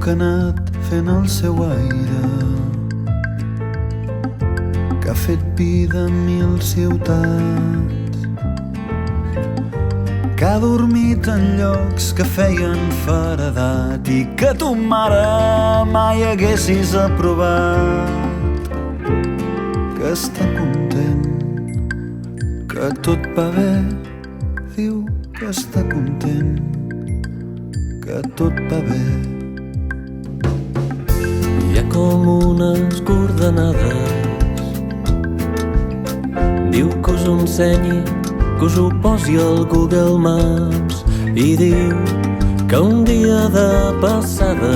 que ha anat fent el seu aire, que ha fet vida en 1000 ciutats, que ha dormit en llocs que feien feredat i que tu, mare, mai haguessis aprovat. Que està content, que tot va bé, diu que està content, que tot va bé. Hi ha com unes coordenades, diu que us ho ensenyi, que us ho posi al Google Maps, i diu que un dia de passada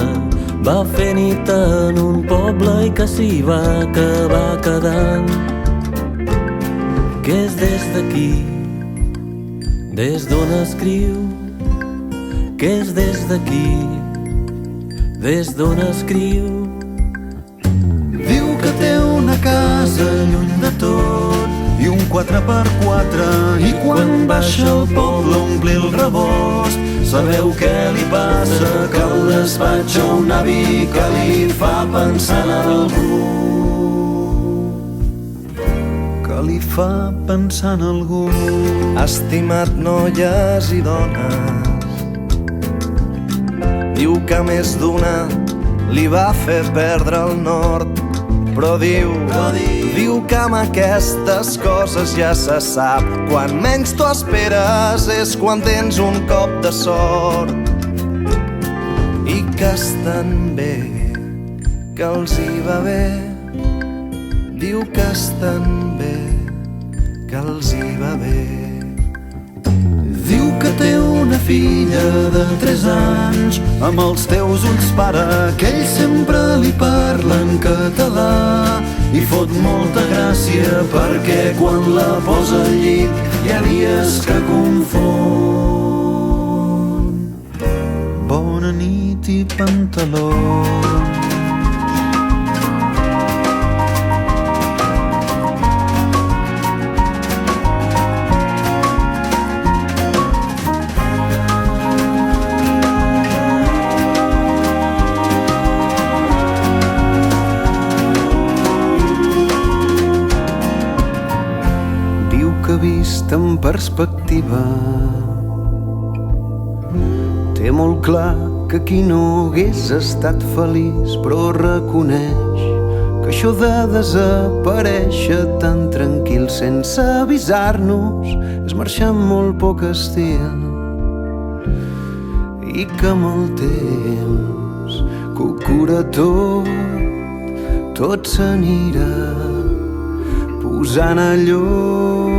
va fer nit en un poble i que s'hi va acabar quedant. Que és des d'aquí, des d'on escriu, que és des d'aquí, des d'on escriu. Diu que té una casa lluny de tot i un 4x4, i quan baixa al poble a omplir el rebost, sabeu què li passa? Que al despatx a un avi que li fa pensar en algú, que li fa pensar en algú. Estimat noies i dones, diu que més d'una li va fer perdre el nord, però diu que amb aquestes coses ja se sap. Quan menys t'ho esperes és quan tens un cop de sort. I que estan bé, que els hi va bé. Diu que estan bé, que els hi va bé. Diu que té una filla de 3 anys, amb els teus ulls, pare, que ell sempre li parla en català, i fot molta gràcia perquè quan la posa al llit hi ha dies que confon. Bona nit i pantalons. Vist en perspectiva, té molt clar que aquí no hagués estat feliç, però reconeix que això de desaparèixer tan tranquil sense avisar-nos és marxar amb molt poc estil, i que amb el temps que ho cura tot s'anirà posant a lloc.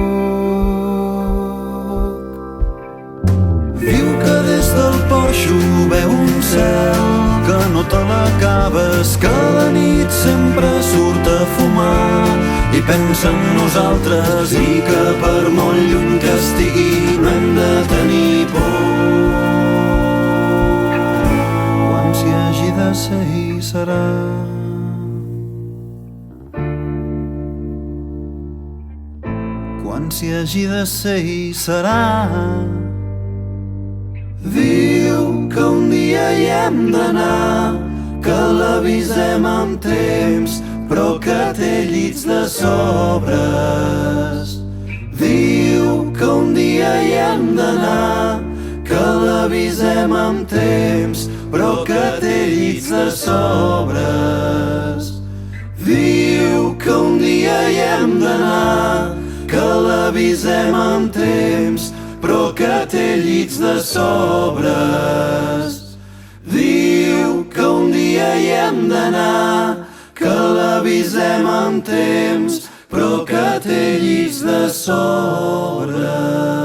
Del porxo veu un cel que no te l'acabes, que la nit sempre surt a fumar i pensa en nosaltres, i que per molt lluny que estigui no hem de tenir por. Quan s'hi hagi de ser hi serà. Quan s'hi hagi de ser hi serà. Diu que un dia hi hem d'anar, que l'avisem amb temps, però que té llits de sobres. Diu que un dia hi hem d'anar, que l'avisem amb temps, però que té llits de sobres. Diu que un dia hi hem d'anar, que l'avisem amb temps, però que té llits de sobres. Diu que un dia hi hem d'anar, que l'avisem amb temps, però que té llits de sobres.